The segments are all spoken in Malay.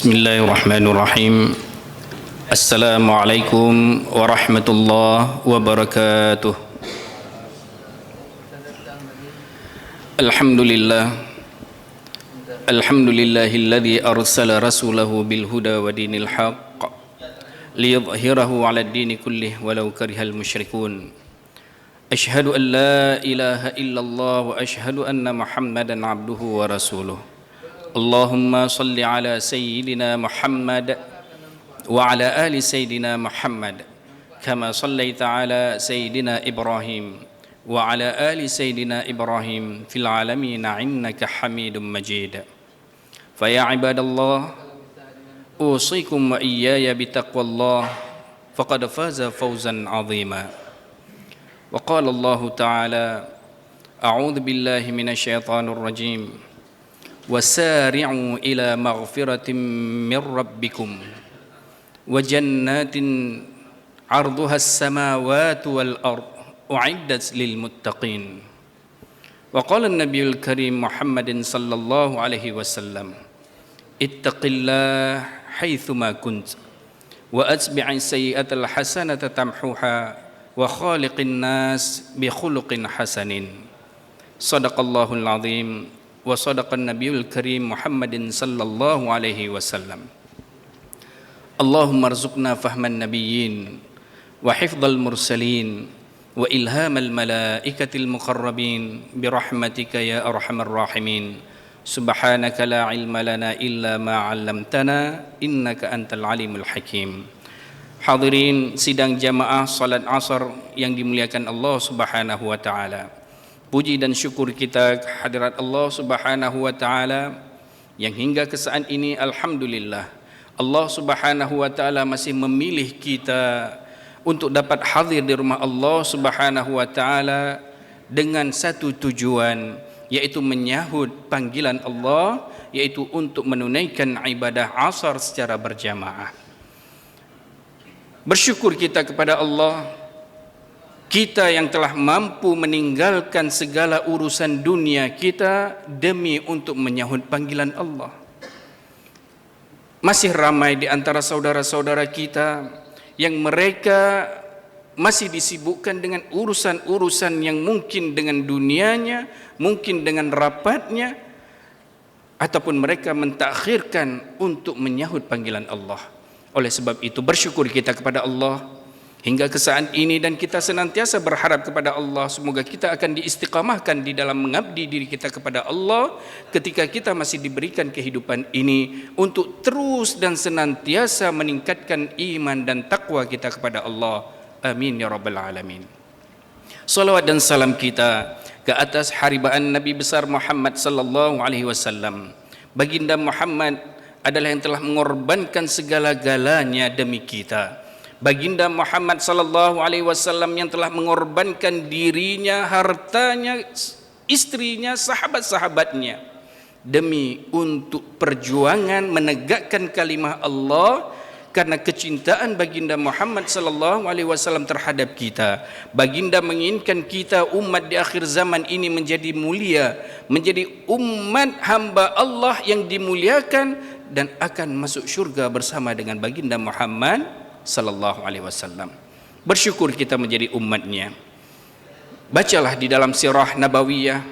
Bismillahirrahmanirrahim. Assalamualaikum warahmatullahi wabarakatuh. Alhamdulillah. Alhamdulillahilladzi arsala rasulahu bil huda wa dinil haqq liyudhhirahu 'alad dini kullih walau karihal musyrikun. Asyhadu an la ilaha illallah wa asyhadu anna Muhammadan 'abduhu wa rasuluh. Allahumma salli ala sayyidina Muhammad wa ala ali sayyidina Muhammad kama sallaita ala sayyidina Ibrahim wa ala ali sayyidina Ibrahim fil alamin innaka Hamidum Majid. Fa ya ibadallah usikum wa iyaya bitaqwallah faqad faza fawzan 'azima. Wa qala Allah ta'ala a'udzu billahi minasyaitonir rajim. وسارعوا إلى مغفرة من ربكم وجنات عرضها السماوات والأرض أعدت للمتقين. وقال النبي الكريم محمد صلى الله عليه وسلم اتق الله حيثما كنت وأتبع السيئة الحسنة تمحوها وخالق الناس بخلق حسن. صدق الله العظيم wa sadaqan nabiyul karim Muhammadin sallallahu alaihi wasallam. Allahumma arzuqna fahman nabiyyin wa hifdzal mursalin wa ilhamal malaikatil muqarrabin birahmatika ya arhamar rahimin. Subhanaka la ilma lana illa ma 'allamtana innaka antal alimul hakim. Hadirin sidang jamaah salat asar yang dimuliakan Allah Subhanahu wa taala. Puji dan syukur kita kehadirat Allah Subhanahu wa taala yang hingga ke saat ini alhamdulillah Allah Subhanahu wa taala masih memilih kita untuk dapat hadir di rumah Allah Subhanahu wa taala dengan satu tujuan, yaitu menyahut panggilan Allah, yaitu untuk menunaikan ibadah asar secara berjamaah. Bersyukur kita kepada Allah, kita yang telah mampu meninggalkan segala urusan dunia kita demi untuk menyahut panggilan Allah. Masih ramai di antara saudara-saudara kita yang mereka masih disibukkan dengan urusan-urusan yang mungkin dengan dunianya, mungkin dengan rapatnya, ataupun mereka mentakhirkan untuk menyahut panggilan Allah. Oleh sebab itu bersyukur kita kepada Allah hingga ke saat ini, dan kita senantiasa berharap kepada Allah semoga kita akan diistiqamahkan di dalam mengabdi diri kita kepada Allah ketika kita masih diberikan kehidupan ini untuk terus dan senantiasa meningkatkan iman dan takwa kita kepada Allah. Amin ya rabbal alamin. Salawat dan salam kita ke atas haribaan Nabi besar Muhammad sallallahu alaihi wasallam. Baginda Muhammad adalah yang telah mengorbankan segala-galanya demi kita. Baginda Muhammad sallallahu alaihi wasallam yang telah mengorbankan dirinya, hartanya, istrinya, sahabat-sahabatnya demi untuk perjuangan menegakkan kalimah Allah. Karena kecintaan baginda Muhammad sallallahu alaihi wasallam terhadap kita, baginda menginginkan kita umat di akhir zaman ini menjadi mulia, menjadi umat hamba Allah yang dimuliakan dan akan masuk syurga bersama dengan baginda Muhammad sallallahu alaihi wasallam. Bersyukur kita menjadi umatnya. Bacalah di dalam sirah nabawiyah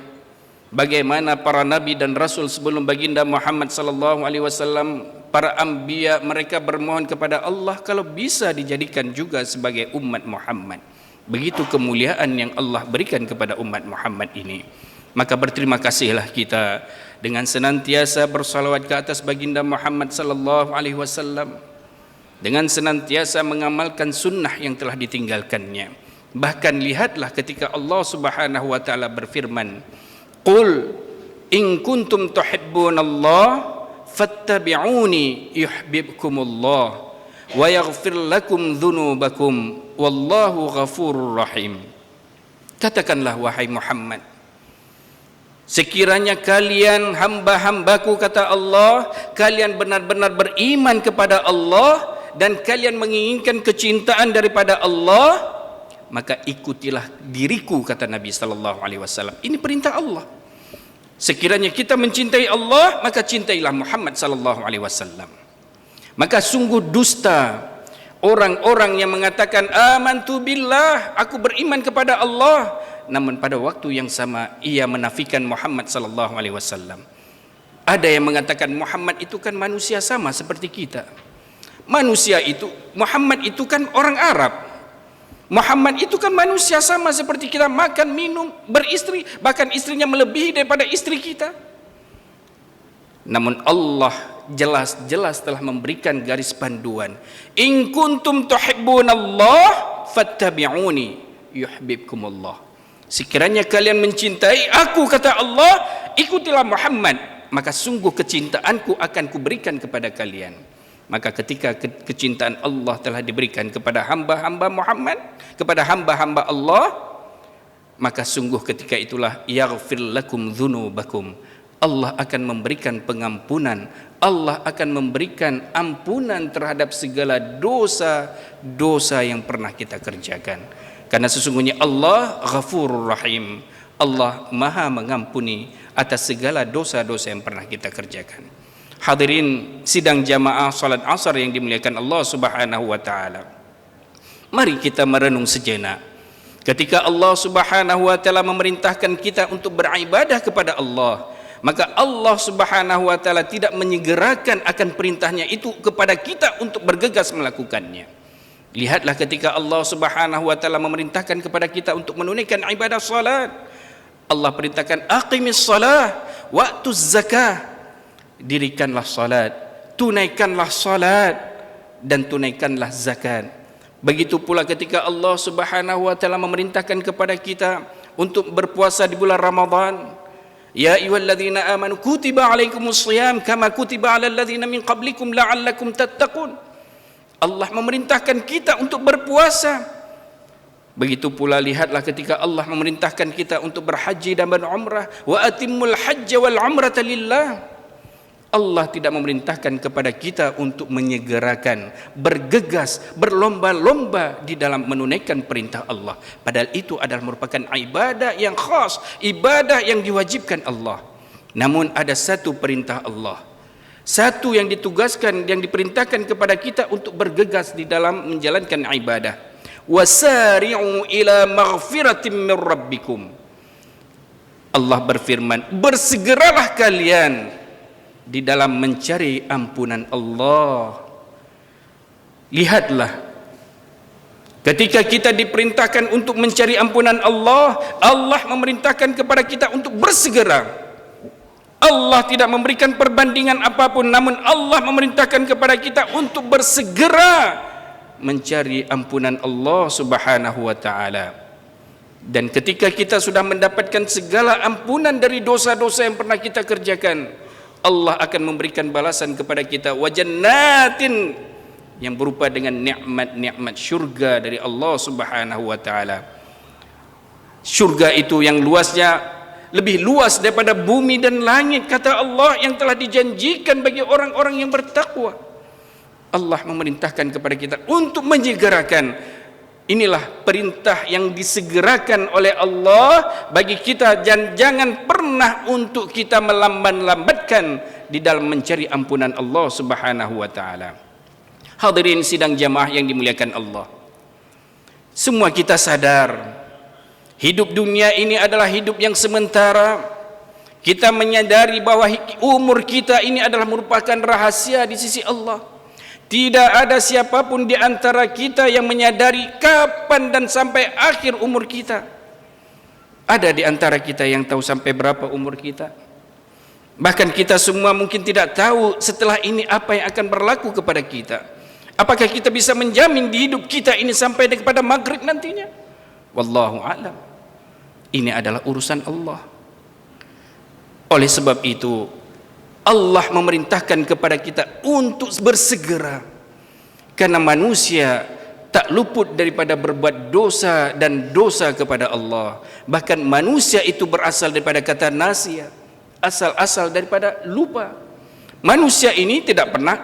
bagaimana para nabi dan rasul sebelum baginda Muhammad sallallahu alaihi wasallam, para anbiya, mereka bermohon kepada Allah kalau bisa dijadikan juga sebagai umat Muhammad. Begitu kemuliaan yang Allah berikan kepada umat Muhammad ini. Maka berterima kasihlah kita dengan senantiasa bersalawat ke atas baginda Muhammad sallallahu alaihi wasallam, dengan senantiasa mengamalkan sunnah yang telah ditinggalkannya. Bahkan lihatlah ketika Allah Subhanahu wa taala berfirman, "Qul in kuntum tuhibbunallah fattabi'uni yuhibbukumullah wa yaghfir lakum dzunubakum wallahu ghafurur rahim." Katakanlah wahai Muhammad, sekiranya kalian hamba-hambaku, kata Allah, kalian benar-benar beriman kepada Allah dan kalian menginginkan kecintaan daripada Allah, maka ikutilah diriku, kata Nabi sallallahu alaihi wasallam. Ini perintah Allah. Sekiranya kita mencintai Allah, maka cintailah Muhammad sallallahu alaihi wasallam. Maka sungguh dusta orang-orang yang mengatakan amantu billah, aku beriman kepada Allah, namun pada waktu yang sama ia menafikan Muhammad sallallahu alaihi wasallam. Ada yang mengatakan Muhammad itu kan manusia sama seperti kita. Manusia itu, Muhammad itu kan orang Arab. Muhammad itu kan manusia sama seperti kita, makan, minum, beristri, bahkan istrinya melebihi daripada istri kita. Namun Allah jelas-jelas telah memberikan garis panduan. In kuntum tuhibbunallah fattabi'uni yuhibbukumullah. Sekiranya kalian mencintai aku, kata Allah, ikutilah Muhammad, maka sungguh kecintaanku akan kuberikan kepada kalian. Maka ketika kecintaan Allah telah diberikan kepada hamba-hamba Muhammad, kepada hamba-hamba Allah, maka sungguh ketika itulah yaghfir lakum dzunubakum, Allah akan memberikan pengampunan, Allah akan memberikan ampunan terhadap segala dosa-dosa yang pernah kita kerjakan. Karena sesungguhnya Allah Ghafurur Rahim, Allah Maha mengampuni atas segala dosa-dosa yang pernah kita kerjakan. Hadirin sidang jamaah salat asar yang dimuliakan Allah Subhanahu wa taala. Mari kita merenung sejenak. Ketika Allah Subhanahu wa taala memerintahkan kita untuk beribadah kepada Allah, maka Allah Subhanahu wa taala tidak menyegerakan akan perintahnya itu kepada kita untuk bergegas melakukannya. Lihatlah ketika Allah Subhanahu wa taala memerintahkan kepada kita untuk menunaikan ibadah salat, Allah perintahkan aqimis salah wa'tuz zakah. Dirikanlah salat, tunaikanlah salat, dan tunaikanlah zakat. Begitu pula ketika Allah Subhanahu wa taala memerintahkan kepada kita untuk berpuasa di bulan Ramadan. Ya ayyuhalladzina amanu kutiba alaikumusshiyam kama kutiba alal ladzina min qablikum la'allakum tattaqun. Allah memerintahkan kita untuk berpuasa. Begitu pula lihatlah ketika Allah memerintahkan kita untuk berhaji dan berumrah, wa atimmul hajja wal umrata lillah. Allah tidak memerintahkan kepada kita untuk menyegerakan, bergegas, berlomba-lomba di dalam menunaikan perintah Allah. Padahal itu adalah merupakan ibadah yang khas, ibadah yang diwajibkan Allah. Namun ada satu perintah Allah, satu yang ditugaskan, yang diperintahkan kepada kita untuk bergegas di dalam menjalankan ibadah. Wasari'u ila maghfiratin min rabbikum. Allah berfirman, bersegeralah kalian di dalam mencari ampunan Allah. Lihatlah, ketika kita diperintahkan untuk mencari ampunan Allah, Allah memerintahkan kepada kita untuk bersegera. Allah tidak memberikan perbandingan apapun, namun Allah memerintahkan kepada kita untuk bersegera mencari ampunan Allah Subhanahu wa taala. Dan ketika kita sudah mendapatkan segala ampunan dari dosa-dosa yang pernah kita kerjakan, Allah akan memberikan balasan kepada kita wa jannatin, yang berupa dengan nikmat-nikmat syurga dari Allah Subhanahu wa taala. Syurga itu yang luasnya lebih luas daripada bumi dan langit, kata Allah, yang telah dijanjikan bagi orang-orang yang bertakwa. Allah memerintahkan kepada kita untuk menyegerakan. Inilah perintah yang disegerakan oleh Allah bagi kita, dan jangan pernah untuk kita melambat-lambatkan di dalam mencari ampunan Allah Subhanahu wa taala. Hadirin sidang jamaah yang dimuliakan Allah, semua kita sadar hidup dunia ini adalah hidup yang sementara. Kita menyadari bahwa umur kita ini adalah merupakan rahasia di sisi Allah. Tidak ada siapapun di antara kita yang menyadari kapan dan sampai akhir umur kita. Ada di antara kita yang tahu sampai berapa umur kita. Bahkan kita semua mungkin tidak tahu setelah ini apa yang akan berlaku kepada kita. Apakah kita bisa menjamin di hidup kita ini sampai kepada maghrib nantinya? Wallahu a'lam. Ini adalah urusan Allah. Oleh sebab itu, Allah memerintahkan kepada kita untuk bersegera, karena manusia tak luput daripada berbuat dosa dan dosa kepada Allah. Bahkan manusia itu berasal daripada kata nasia, asal-asal daripada lupa. Manusia ini tidak pernah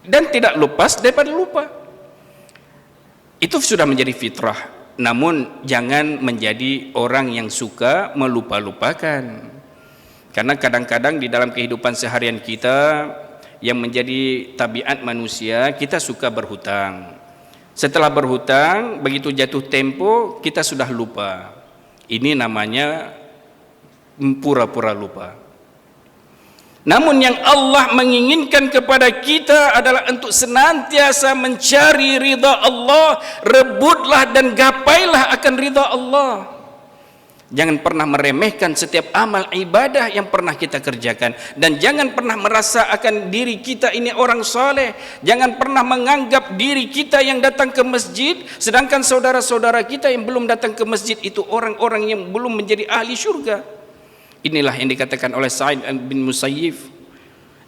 dan tidak lepas daripada lupa. Itu sudah menjadi fitrah. Namun jangan menjadi orang yang suka melupa-lupakan. Karena kadang-kadang di dalam kehidupan seharian kita yang menjadi tabiat manusia, kita suka berhutang. Setelah berhutang, begitu jatuh tempo, kita sudah lupa. Ini namanya pura-pura lupa. Namun yang Allah menginginkan kepada kita adalah untuk senantiasa mencari ridha Allah, rebutlah dan gapailah akan ridha Allah. Jangan pernah meremehkan setiap amal ibadah yang pernah kita kerjakan, dan jangan pernah merasa akan diri kita ini orang saleh. Jangan pernah menganggap diri kita yang datang ke masjid sedangkan saudara-saudara kita yang belum datang ke masjid itu orang-orang yang belum menjadi ahli syurga. Inilah yang dikatakan oleh Sa'id bin Musayyib.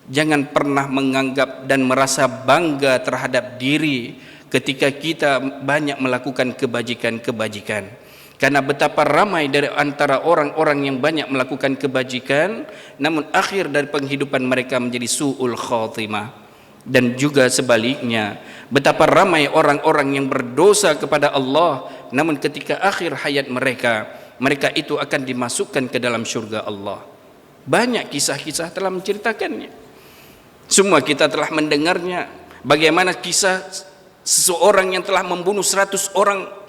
Jangan pernah menganggap dan merasa bangga terhadap diri ketika kita banyak melakukan kebajikan-kebajikan. Karena betapa ramai dari antara orang-orang yang banyak melakukan kebajikan, namun akhir dari penghidupan mereka menjadi su'ul khatimah. Dan juga sebaliknya, betapa ramai orang-orang yang berdosa kepada Allah, namun ketika akhir hayat mereka itu akan dimasukkan ke dalam syurga Allah. Banyak kisah-kisah telah menceritakannya. Semua kita telah mendengarnya. Bagaimana kisah seseorang yang telah membunuh 100 orang,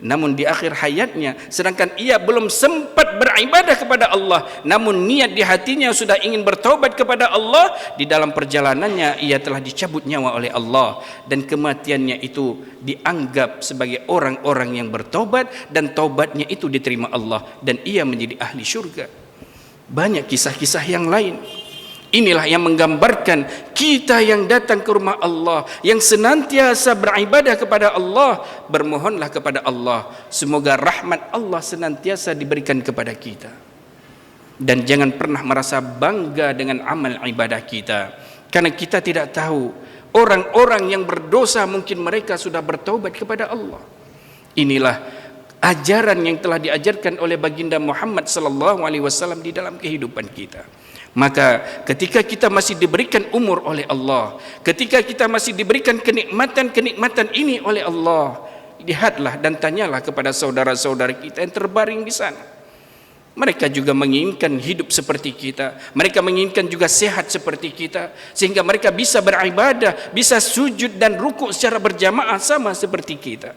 namun di akhir hayatnya, sedangkan ia belum sempat beribadah kepada Allah, namun niat di hatinya sudah ingin bertaubat kepada Allah, di dalam perjalanannya ia telah dicabut nyawa oleh Allah, dan kematiannya itu dianggap sebagai orang-orang yang bertaubat, dan taubatnya itu diterima Allah, dan ia menjadi ahli syurga. Banyak kisah-kisah yang lain. Inilah yang menggambarkan kita yang datang ke rumah Allah, yang senantiasa beribadah kepada Allah, bermohonlah kepada Allah semoga rahmat Allah senantiasa diberikan kepada kita. Dan jangan pernah merasa bangga dengan amal ibadah kita, karena kita tidak tahu orang-orang yang berdosa mungkin mereka sudah bertaubat kepada Allah. Inilah ajaran yang telah diajarkan oleh baginda Muhammad sallallahu alaihi wasallam di dalam kehidupan kita. Maka ketika kita masih diberikan umur oleh Allah, ketika kita masih diberikan kenikmatan-kenikmatan ini oleh Allah, lihatlah dan tanyalah kepada saudara-saudara kita yang terbaring di sana. Mereka juga menginginkan hidup seperti kita, mereka menginginkan juga sehat seperti kita, sehingga mereka bisa beribadah, bisa sujud dan rukuk secara berjamaah sama seperti kita.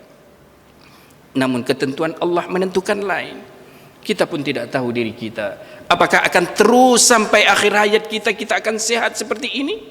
Namun ketentuan Allah menentukan lain. Kita pun tidak tahu diri kita, apakah akan terus sampai akhir hayat kita akan sehat seperti ini?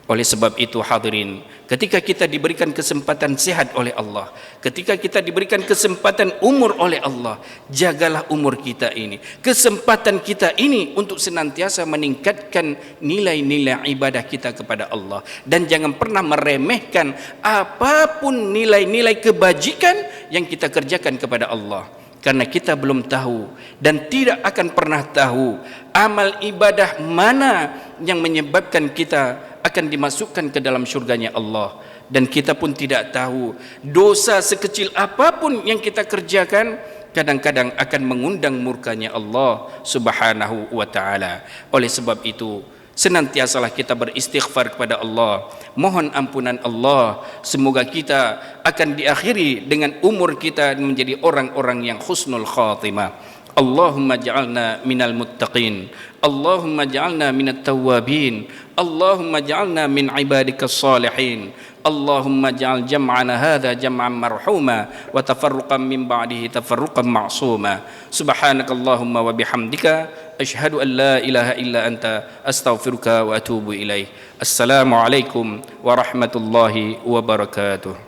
Oleh sebab itu hadirin, ketika kita diberikan kesempatan sehat oleh Allah, ketika kita diberikan kesempatan umur oleh Allah, jagalah umur kita ini, kesempatan kita ini untuk senantiasa meningkatkan nilai-nilai ibadah kita kepada Allah. Dan jangan pernah meremehkan apapun nilai-nilai kebajikan yang kita kerjakan kepada Allah. Karena kita belum tahu dan tidak akan pernah tahu amal ibadah mana yang menyebabkan kita akan dimasukkan ke dalam syurganya Allah. Dan kita pun tidak tahu dosa sekecil apapun yang kita kerjakan kadang-kadang akan mengundang murkanya Allah subhanahu wa ta'ala. Oleh sebab itu, senantiasalah kita beristighfar kepada Allah, mohon ampunan Allah. Semoga kita akan diakhiri dengan umur kita menjadi orang-orang yang husnul khatimah. Allahumma ja'alna minal muttaqin, Allahumma ja'alna minat tawwabin, Allahumma ja'alna min ibadikas salihin. Allahumma ja'al jam'ana hadha jam'an marhuma wa tafarruqan min ba'dihi tafarruqan ma'suma. Subhanakallahumma wa bihamdika asyhadu an la ilaha illa anta astaghfiruka wa atubu ilaih. Assalamualaikum warahmatullahi wabarakatuh.